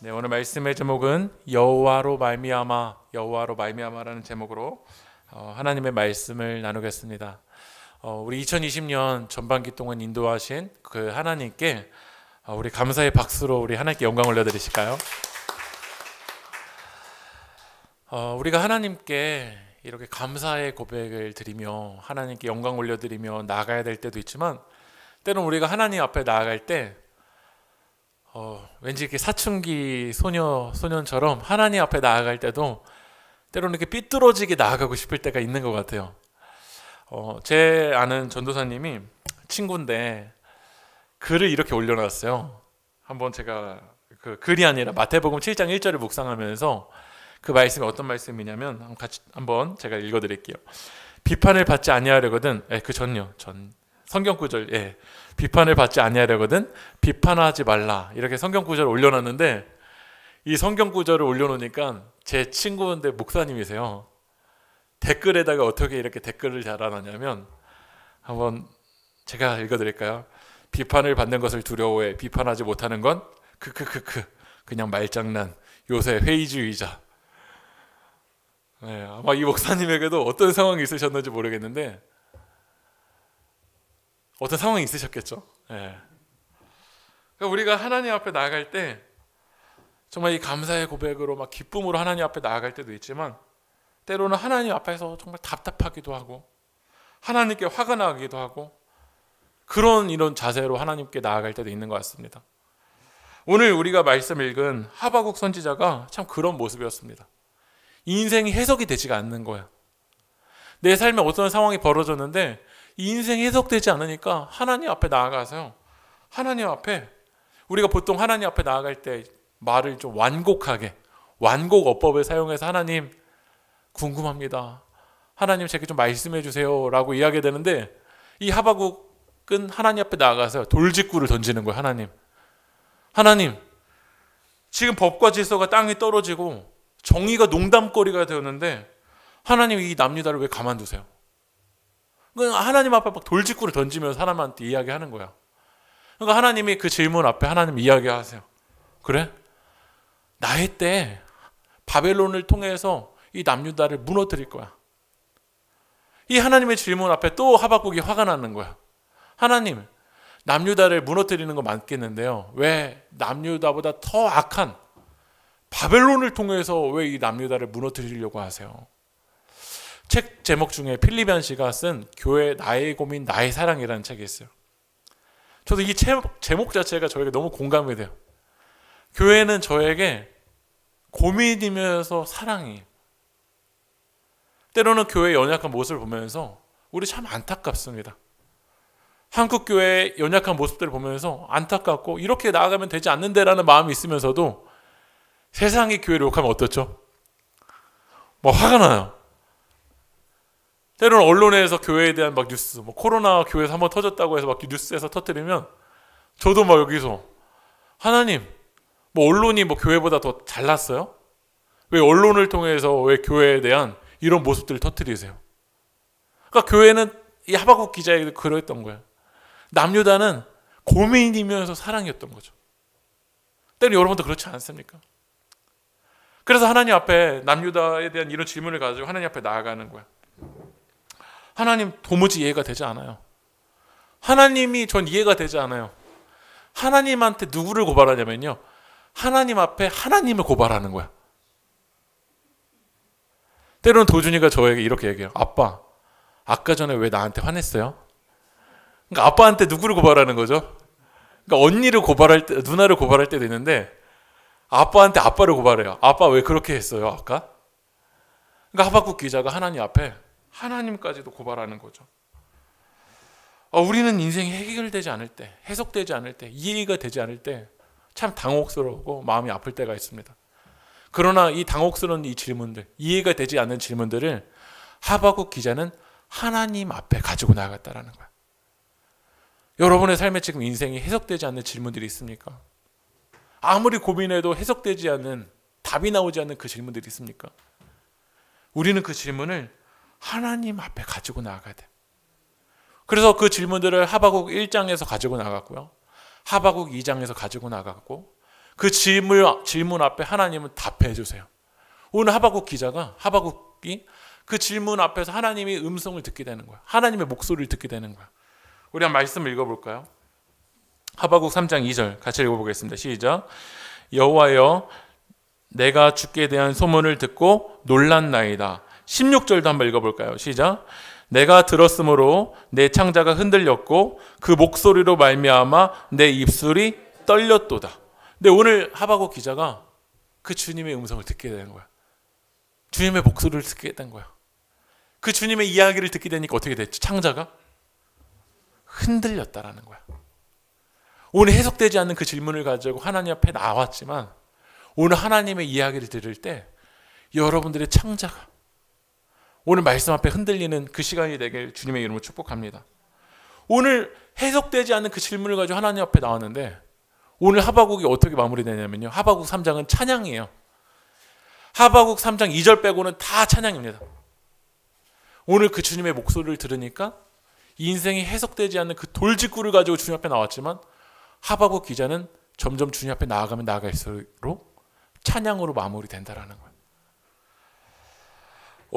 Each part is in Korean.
네, 오늘 말씀의 제목은 여호와로 말미암아라는 제목으로 하나님의 말씀을 나누겠습니다. 우리 2020년 전반기 동안 인도하신 그 하나님께 우리 감사의 박수로 우리 하나님께 영광 올려드리실까요? 우리가 하나님께 이렇게 감사의 고백을 드리며 하나님께 영광 올려드리며 나아가야 될 때도 있지만, 때로는 우리가 하나님 앞에 나아갈 때 왠지 이렇게 사춘기 소년처럼 하나님 앞에 나아갈 때도 때로는 이렇게 삐뚤어지게 나아가고 싶을 때가 있는 것 같아요. 제 아는 전도사님이 친구인데 글을 이렇게 올려놨어요. 한번 제가 그 글이 아니라 마태복음 7장 1절을 묵상하면서 그 말씀이 어떤 말씀이냐면 같이 한번 제가 읽어드릴게요. 비판을 받지 아니하려거든, 전 성경 구절, 비판을 받지 아니하려거든 비판하지 말라, 이렇게 성경 구절을 올려놨는데, 이 성경 구절을 올려놓으니까 제 친구인데 목사님이세요. 댓글에다가 어떻게 이렇게 댓글을 달아놨냐면, 한번 제가 읽어드릴까요? 비판을 받는 것을 두려워해 비판하지 못하는 건 그냥 말장난, 요새 회의주의자. 아마 이 목사님에게도 어떤 상황이 있으셨는지 모르겠는데 어떤 상황이 있으셨겠죠. 그러니까 우리가 하나님 앞에 나아갈 때 정말 이 감사의 고백으로 막 기쁨으로 하나님 앞에 나아갈 때도 있지만, 때로는 하나님 앞에서 정말 답답하기도 하고 하나님께 화가 나기도 하고, 이런 자세로 하나님께 나아갈 때도 있는 것 같습니다. 오늘 우리가 말씀 읽은 하박국 선지자가 참 그런 모습이었습니다. 인생이 해석이 되지가 않는 거야. 내 삶에 어떤 상황이 벌어졌는데 이 인생이 해석되지 않으니까 하나님 앞에 나아가서요, 하나님 앞에, 우리가 보통 하나님 앞에 나아갈 때 말을 좀 완곡하게, 완곡 어법을 사용해서 하나님 궁금합니다, 하나님 제게 좀 말씀해 주세요 라고 이야기해야 되는데, 이 하박국은 하나님 앞에 나아가서 돌직구를 던지는 거예요. 하나님 지금 법과 질서가 땅에 떨어지고 정의가 농담거리가 되었는데 하나님 이 남유다를 왜 가만두세요? 하나님 앞에 막 돌직구를 던지면서 사람한테 이야기하는 거야. 그러니까 하나님이 그 질문 앞에 하나님 이야기하세요. 그래? 나의 때 바벨론을 통해서 이 남유다를 무너뜨릴 거야. 이 하나님의 질문 앞에 또 하박국이 화가 나는 거야. 하나님, 남유다를 무너뜨리는 거 맞겠는데요, 왜 남유다보다 더 악한 바벨론을 통해서 왜 이 남유다를 무너뜨리려고 하세요? 책 제목 중에 필리비안 씨가 쓴 교회 나의 고민 나의 사랑이라는 책이 있어요. 저도 이 제목 자체가 저에게 너무 공감이 돼요. 교회는 저에게 고민이면서 사랑이에요. 때로는 교회의 연약한 모습을 보면서 우리 참 안타깝습니다. 한국 교회의 연약한 모습들을 보면서 안타깝고 이렇게 나아가면 되지 않는데라는 마음이 있으면서도 세상이 교회를 욕하면 어떻죠? 화가 나요. 때로는 언론에서 교회에 대한 막 뉴스, 코로나 교회에서 한번 터졌다고 해서 막 뉴스에서 터뜨리면 저도 막 여기서 하나님, 언론이 교회보다 더 잘났어요? 왜 언론을 통해서 왜 교회에 대한 이런 모습들을 터뜨리세요? 그러니까 교회는 이 하박국 기자에게 그랬던 거예요. 남유다는 고민이면서 사랑이었던 거죠. 때로는 여러분도 그렇지 않습니까? 그래서 하나님 앞에 남유다에 대한 이런 질문을 가지고 하나님 앞에 나아가는 거야. 하나님, 도무지 이해가 되지 않아요. 하나님이 전 이해가 되지 않아요. 하나님한테 누구를 고발하냐면요, 하나님 앞에 하나님을 고발하는 거야. 때로는 도준이가 저에게 이렇게 얘기해요. 아빠, 아까 전에 왜 나한테 화냈어요? 그러니까 아빠한테 누구를 고발하는 거죠? 그러니까 언니를 고발할 때, 누나를 고발할 때도 있는데 아빠한테 아빠를 고발해요. 아빠 왜 그렇게 했어요 아까? 그러니까 하박국 기자가 하나님 앞에 하나님까지도 고발하는 거죠. 우리는 인생이 해결되지 않을 때, 해석되지 않을 때, 이해가 되지 않을 때 참 당혹스러우고 마음이 아플 때가 있습니다. 그러나 이 당혹스러운 이 질문들, 이해가 되지 않는 질문들을 하박국 기자는 하나님 앞에 가지고 나아갔다라는 거야. 여러분의 삶에 지금 인생이 해석되지 않는 질문들이 있습니까? 아무리 고민해도 해석되지 않는, 답이 나오지 않는 그 질문들이 있습니까? 우리는 그 질문을 하나님 앞에 가지고 나아가야 돼. 그래서 그 질문들을 하박국 1장에서 가지고 나갔고요, 하박국 2장에서 가지고 나갔고, 그 질문 앞에 하나님은 답해 주세요. 오늘 하바국이 그 질문 앞에서 하나님의 음성을 듣게 되는 거야. 하나님의 목소리를 듣게 되는 거야. 우리 한 말씀을 읽어볼까요? 하바국 3장 2절 같이 읽어보겠습니다. 시작. 여호와여, 내가 주께 대한 소문을 듣고 놀랐나이다. 16절도 한번 읽어볼까요? 시작. 내가 들었으므로 내 창자가 흔들렸고 그 목소리로 말미암아 내 입술이 떨렸도다. 근데 오늘 하바국 기자가 그 주님의 음성을 듣게 되는 거야. 주님의 목소리를 듣게 된 거야. 그 주님의 이야기를 듣게 되니까 어떻게 됐지? 창자가 흔들렸다라는 거야. 오늘 해석되지 않는 그 질문을 가지고 하나님 앞에 나왔지만 오늘 하나님의 이야기를 들을 때 여러분들의 창자가 오늘 말씀 앞에 흔들리는 그 시간이 되길 주님의 이름으로 축복합니다. 오늘 해석되지 않는 그 질문을 가지고 하나님 앞에 나왔는데 오늘 하바국이 어떻게 마무리되냐면요. 하바국 3장은 찬양이에요. 하바국 3장 2절 빼고는 다 찬양입니다. 오늘 그 주님의 목소리를 들으니까 인생이 해석되지 않는 그 돌직구를 가지고 주님 앞에 나왔지만 하바국 기자는 점점 주님 앞에 나아가면 나아갈수록 찬양으로 마무리된다라는 거예요.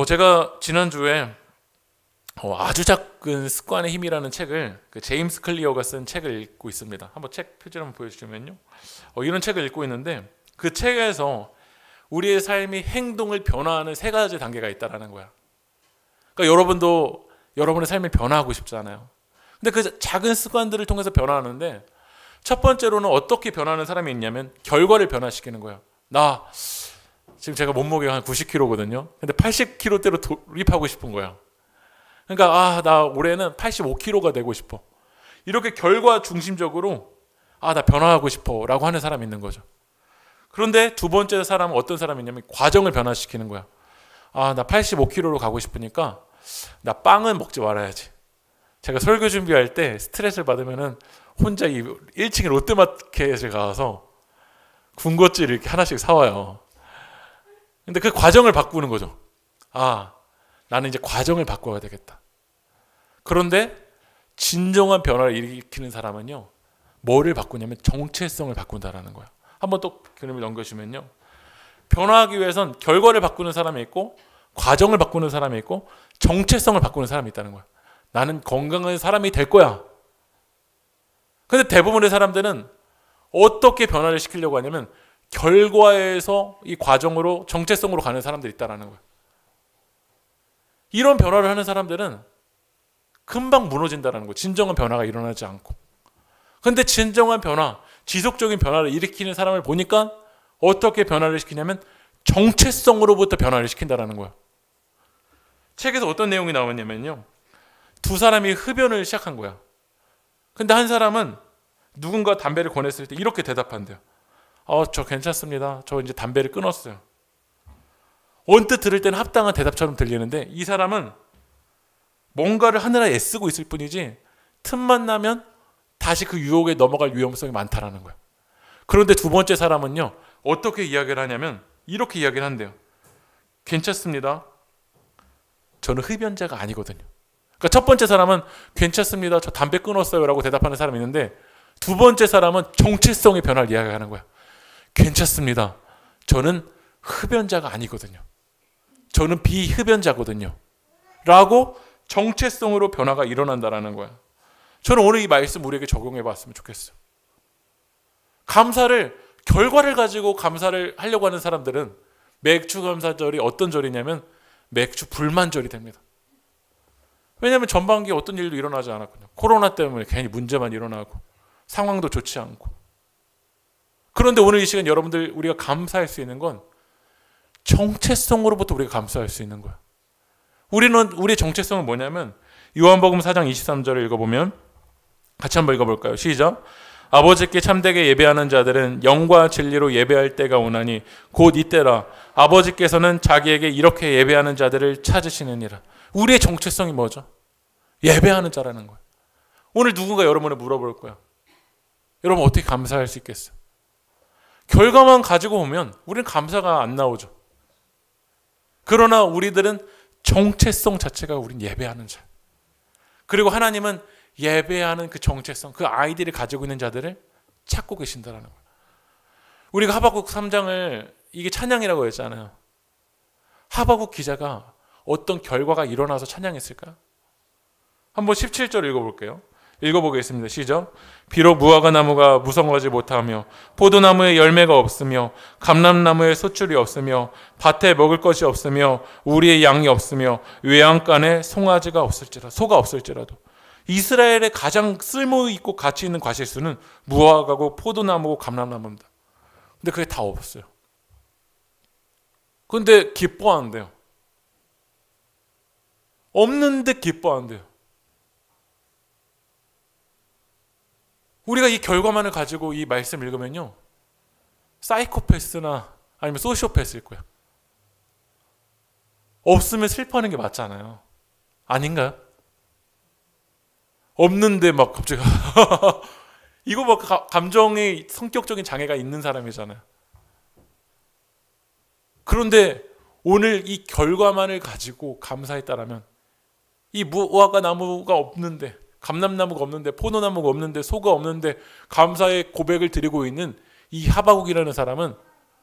제가 지난주에 아주 작은 습관의 힘이라는 책을 그 제임스 클리어가 쓴 책을 읽고 있습니다. 한번 책 표지를 한번 보여주시면요. 이런 책을 읽고 있는데 그 책에서 우리의 삶이 행동을 변화하는 3가지 단계가 있다라는 거야. 그러니까 여러분도 여러분의 삶이 변화하고 싶잖아요. 근데 그 작은 습관들을 통해서 변화하는데 첫 번째로는 어떻게 변화하는 사람이 있냐면 결과를 변화시키는 거예요. 나 지금 제가 몸무게가 한 90kg거든요. 근데 80kg대로 돌입하고 싶은 거야. 그러니까 나 올해는 85kg가 되고 싶어. 이렇게 결과 중심적으로 나 변화하고 싶어 라고 하는 사람이 있는 거죠. 그런데 두 번째 사람은 어떤 사람이냐면 과정을 변화시키는 거야. 나 85kg로 가고 싶으니까 나 빵은 먹지 말아야지. 제가 설교 준비할 때 스트레스를 받으면은 혼자 1층에 롯데마켓에 가서 군것질 이렇게 하나씩 사와요. 근데 그 과정을 바꾸는 거죠. 나는 이제 과정을 바꿔야 되겠다. 그런데 진정한 변화를 일으키는 사람은요, 뭐를 바꾸냐면 정체성을 바꾼다라는 거야. 한번 또 그림을 넘겨주면요, 변화하기 위해선 결과를 바꾸는 사람이 있고 과정을 바꾸는 사람이 있고 정체성을 바꾸는 사람이 있다는 거야. 나는 건강한 사람이 될 거야. 근데 대부분의 사람들은 어떻게 변화를 시키려고 하냐면 결과에서 이 과정으로 정체성으로 가는 사람들이 있다는 거야. 이런 변화를 하는 사람들은 금방 무너진다는 거예요. 진정한 변화가 일어나지 않고. 근데 진정한 변화, 지속적인 변화를 일으키는 사람을 보니까 어떻게 변화를 시키냐면 정체성으로부터 변화를 시킨다는 거예요. 책에서 어떤 내용이 나오냐면요, 두 사람이 흡연을 시작한 거야. 근데 한 사람은 누군가 담배를 권했을 때 이렇게 대답한대요. 저 괜찮습니다. 저 이제 담배를 끊었어요. 언뜻 들을 때는 합당한 대답처럼 들리는데 이 사람은 뭔가를 하느라 애쓰고 있을 뿐이지 틈만 나면 다시 그 유혹에 넘어갈 위험성이 많다라는 거예요. 그런데 두 번째 사람은요, 어떻게 이야기를 하냐면 이렇게 이야기를 한대요. 괜찮습니다. 저는 흡연자가 아니거든요. 그러니까 첫 번째 사람은 괜찮습니다. 저 담배 끊었어요 라고 대답하는 사람이 있는데 두 번째 사람은 정체성의 변화를 이야기하는 거야. 괜찮습니다. 저는 흡연자가 아니거든요. 저는 비흡연자거든요. 라고 정체성으로 변화가 일어난다는 거야. 저는 오늘 이 말씀 우리에게 적용해 봤으면 좋겠어요. 결과를 가지고 감사를 하려고 하는 사람들은 맥주 감사절이 어떤 절이냐면 맥주 불만절이 됩니다. 왜냐하면 전반기에 어떤 일도 일어나지 않았거든요. 코로나 때문에 괜히 문제만 일어나고 상황도 좋지 않고. 그런데 오늘 이 시간 여러분들 우리가 감사할 수 있는 건 정체성으로부터 우리가 감사할 수 있는 거야. 우리의 정체성은 뭐냐면 요한복음 4장 23절을 읽어보면 같이 한번 읽어볼까요? 시작. 아버지께 참되게 예배하는 자들은 영과 진리로 예배할 때가 오나니 곧 이때라. 아버지께서는 자기에게 이렇게 예배하는 자들을 찾으시느니라. 우리의 정체성이 뭐죠? 예배하는 자라는 거예요. 오늘 누군가 여러분을 물어볼 거야. 여러분 어떻게 감사할 수 있겠어요? 결과만 가지고 오면 우리는 감사가 안 나오죠. 그러나 우리들은 정체성 자체가 우린 예배하는 자. 그리고 하나님은 예배하는 그 정체성, 그 아이디를 가지고 있는 자들을 찾고 계신다는 거예요. 우리가 하박국 3장을 이게 찬양이라고 했잖아요. 하박국 기자가 어떤 결과가 일어나서 찬양했을까요? 한번 17절 읽어볼게요. 읽어보겠습니다. 시작. 비록 무화과 나무가 무성하지 못하며 포도나무에 열매가 없으며 감람나무에 소출이 없으며 밭에 먹을 것이 없으며 우리의 양이 없으며 외양간에 송아지가 없을지라도, 소가 없을지라도, 이스라엘의 가장 쓸모있고 가치 있는 과실수는 무화과고 포도나무고 감람나무입니다. 근데 그게 다 없어요. 근데 기뻐한대요. 없는데 기뻐한대요. 우리가 이 결과만을 가지고 이 말씀을 읽으면요, 사이코패스나 아니면 소시오패스일 거예요. 없으면 슬퍼하는 게 맞잖아요. 아닌가요? 없는데 막 갑자기 이거 막 감정의 성격적인 장애가 있는 사람이잖아요. 그런데 오늘 이 결과만을 가지고 감사했다라면, 이 무화과 나무가 없는데, 감람나무가 없는데, 포도나무가 없는데, 소가 없는데 감사의 고백을 드리고 있는 이 하박국이라는 사람은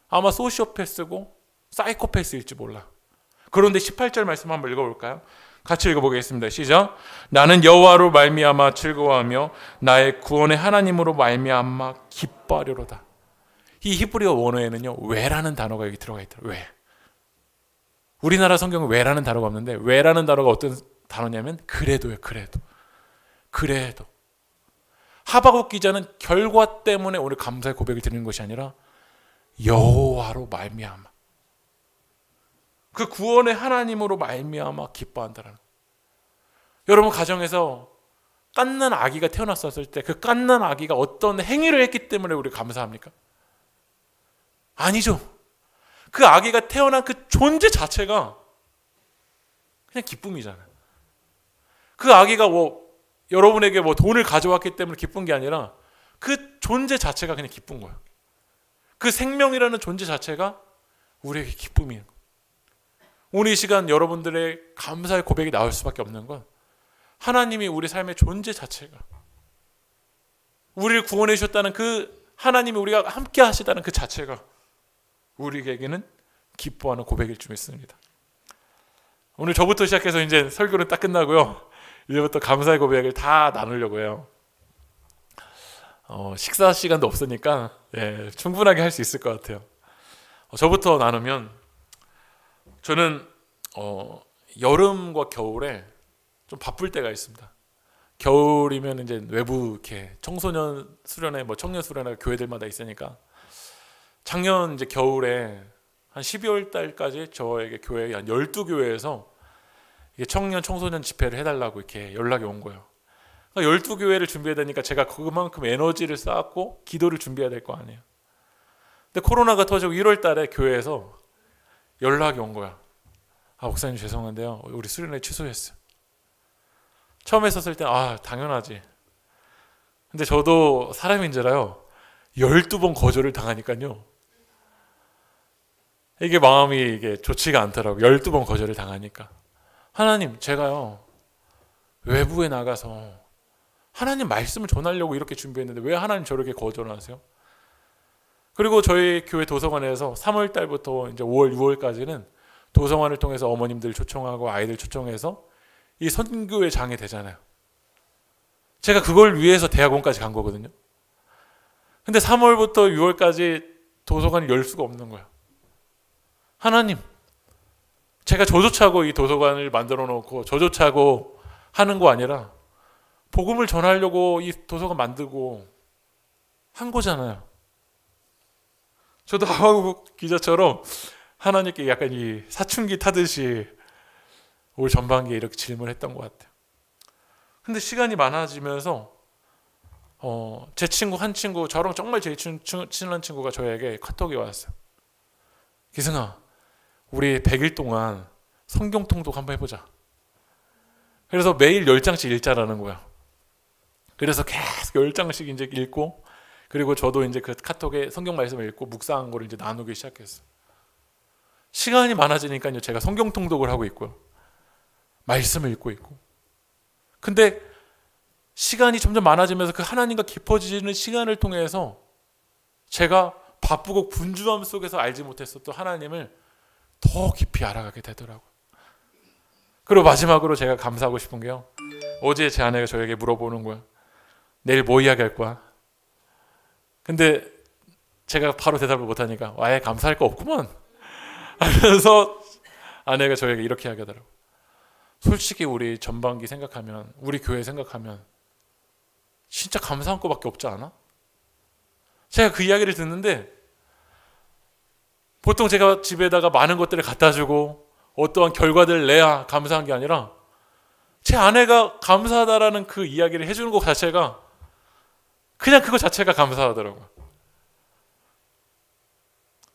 아마 소시오패스고 사이코패스일지 몰라. 그런데 18절 말씀 한번 읽어볼까요? 같이 읽어보겠습니다. 시작. 나는 여호와로 말미암아 즐거워하며 나의 구원의 하나님으로 말미암아 기뻐하려로다. 이 히브리어 원어에는요, 왜라는 단어가 여기 들어가 있더라고요. 왜. 우리나라 성경은 왜라는 단어가 없는데, 왜라는 단어가 어떤 단어냐면 그래도예요. 그래도. 하박국 기자는 결과 때문에 오늘 감사의 고백을 드리는 것이 아니라 여호와로 말미암아, 그 구원의 하나님으로 말미암아 기뻐한다라는. 여러분 가정에서 갓난 아기가 태어났었을 때 그 갓난 아기가 어떤 행위를 했기 때문에 우리 감사합니까? 아니죠. 그 아기가 태어난 그 존재 자체가 그냥 기쁨이잖아요. 그 아기가 여러분에게 돈을 가져왔기 때문에 기쁜 게 아니라 그 존재 자체가 그냥 기쁜 거예요. 그 생명이라는 존재 자체가 우리에게 기쁨이에요. 오늘 이 시간 여러분들의 감사의 고백이 나올 수밖에 없는 건, 하나님이 우리 삶의 존재 자체가, 우리를 구원해 주셨다는 그 하나님이 우리가 함께 하시다는 그 자체가 우리에게는 기뻐하는 고백일 줄 믿습니다. 오늘 저부터 시작해서 이제 설교는 딱 끝나고요, 이제부터 감사의 고백을 다 나누려고 해요. 식사 시간도 없으니까 충분하게 할 수 있을 것 같아요. 저부터 나누면, 저는 여름과 겨울에 좀 바쁠 때가 있습니다. 겨울이면 이제 외부 이렇게 청소년 수련회, 청년 수련회 교회들마다 있으니까, 작년 이제 겨울에 한 12월 달까지 저에게 교회 한 12교회에서 청년 청소년 집회를 해달라고 이렇게 연락이 온 거예요. 그러니까 12교회를 준비해야 되니까 제가 그만큼 에너지를 쌓았고 기도를 준비해야 될 거 아니에요. 근데 코로나가 터지고 1월 달에 교회에서 연락이 온 거야. 목사님 죄송한데요, 우리 수련회 취소했어요. 처음 했었을 때 당연하지. 근데 저도 사람인지라요, 12번 거절을 당하니까요, 이게 마음이 이게 좋지가 않더라고요. 12번 거절을 당하니까. 하나님, 제가요 외부에 나가서 하나님 말씀을 전하려고 이렇게 준비했는데 왜 하나님 저렇게 거절하세요? 그리고 저희 교회 도서관에서 3월 달부터 이제 5월, 6월까지는 도서관을 통해서 어머님들 초청하고 아이들 초청해서 이 선교회 장이 되잖아요. 제가 그걸 위해서 대학원까지 간 거거든요. 근데 3월부터 6월까지 도서관을 열 수가 없는 거예요. 하나님, 제가 저조차고 이 도서관을 만들어 놓고 저조차고 하는 거 아니라 복음을 전하려고 이 도서관 만들고 한 거잖아요. 저도 하박국 기자처럼 하나님께 약간 이 사춘기 타듯이 올 전반기에 이렇게 질문했던 것 같아요. 근데 시간이 많아지면서 제 친구 한 친구, 저랑 정말 제일 친한 친구가 저에게 카톡이 왔어요. 기승아, 우리 100일 동안 성경 통독 한번 해보자. 그래서 매일 10장씩 읽자라는 거야. 그래서 계속 10장씩 이제 읽고, 그리고 저도 이제 그 카톡에 성경 말씀을 읽고 묵상한 거를 이제 나누기 시작했어요. 시간이 많아지니까요, 제가 성경 통독을 하고 있고요, 말씀을 읽고 있고. 근데 시간이 점점 많아지면서 그 하나님과 깊어지는 시간을 통해서 제가 바쁘고 분주함 속에서 알지 못했었던 하나님을 더 깊이 알아가게 되더라고요. 그리고 마지막으로 제가 감사하고 싶은 게요, 어제 제 아내가 저에게 물어보는 거예요. 내일 뭐 이야기할 거야? 근데 제가 바로 대답을 못하니까 아예 감사할 거 없구먼 하면서 아내가 저에게 이렇게 이야기하더라고요. 솔직히 우리 전반기 생각하면, 우리 교회 생각하면 진짜 감사한 거밖에 없지 않아? 제가 그 이야기를 듣는데, 보통 제가 집에다가 많은 것들을 갖다 주고 어떠한 결과들을 내야 감사한 게 아니라 제 아내가 감사하다라는 그 이야기를 해주는 것 자체가, 그냥 그거 자체가 감사하더라고요.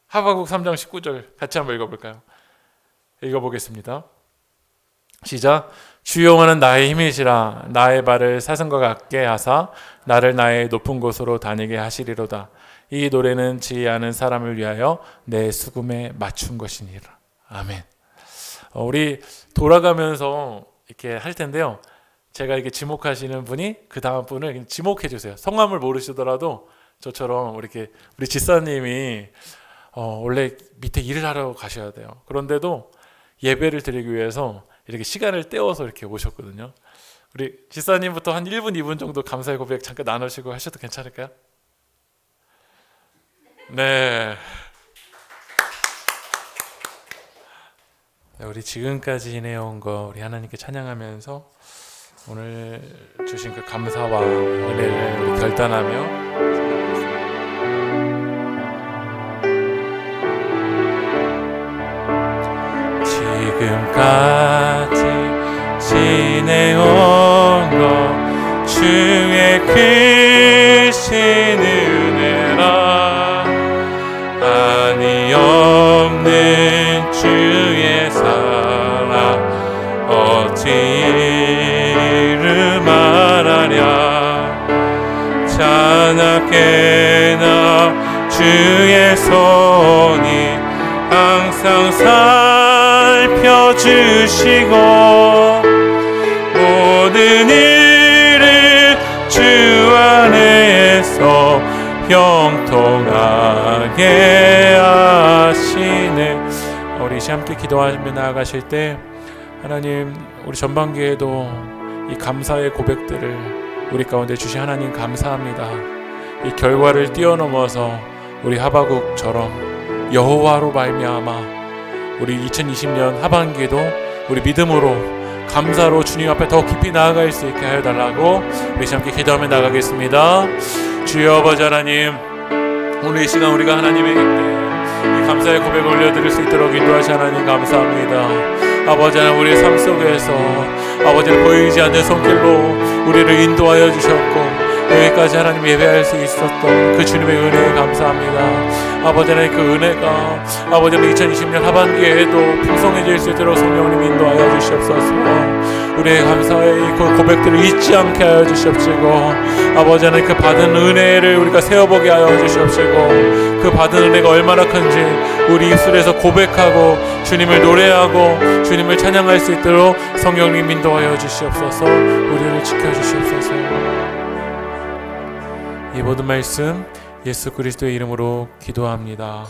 하박국 3장 19절 같이 한번 읽어볼까요? 읽어보겠습니다. 시작. 주 여호와는 나의 힘이시라. 나의 발을 사슴과 같게 하사 나를 나의 높은 곳으로 다니게 하시리로다. 이 노래는 지혜하는 사람을 위하여 내 수금에 맞춘 것이니라. 아멘. 우리 돌아가면서 이렇게 할 텐데요, 제가 이렇게 지목하시는 분이 그 다음 분을 지목해 주세요. 성함을 모르시더라도 저처럼 우리 지사님이 원래 밑에 일을 하러 가셔야 돼요. 그런데도 예배를 드리기 위해서 이렇게 시간을 떼어서 이렇게 오셨거든요. 우리 지사님부터 한 1분, 2분 정도 감사의 고백 잠깐 나누시고 하셔도 괜찮을까요? 네. 우리 지금까지 지내온 거 우리 하나님께 찬양하면서 오늘 주신 그 감사와 은혜를 우리 결단하며 지금까지 지내온 것 주의 크신 은혜라. 한이 없는 주의 사랑 어찌 이루 말하랴. 자나깨나 주의 손이 항상 살펴주시고 모든 일을 주 안에서 형통하게 하시네. 우리 함께 기도하며 나아가실 때 하나님, 우리 전반기에도 이 감사의 고백들을 우리 가운데 주신 하나님 감사합니다. 이 결과를 뛰어넘어서 우리 하박국처럼 여호와로 말미암아 우리 2020년 하반기에도 우리 믿음으로 감사로 주님 앞에 더 깊이 나아갈 수 있게 하여 달라고 우리 함께 기도하며 나가겠습니다. 주여 아버지 하나님, 오늘 이 시간 우리가 하나님에게 이 감사의 고백을 올려드릴 수 있도록 인도하시 하나님 감사합니다. 아버지 하나님, 우리의 삶 속에서 아버지는 보이지 않는 손길로 우리를 인도하여 주셨고 여기까지 하나님 예배할 수 있었던 그 주님의 은혜에 감사합니다. 아버지 하나님, 그 은혜가 아버지 하나님 2020년 하반기에도 풍성해질 수 있도록 성령님 인도하여 주시옵소서. 우리의 감사의 그 고백들을 잊지 않게 하여 주시옵시고 아버지 하나님, 그 받은 은혜를 우리가 세어보게 하여 주시옵시고 그 받은 은혜가 얼마나 큰지 우리 입술에서 고백하고 주님을 노래하고 주님을 찬양할 수 있도록 성령님 인도하여 주시옵소서. 우리를 지켜주시옵소서. 이 모든 말씀 예수 그리스도의 이름으로 기도합니다.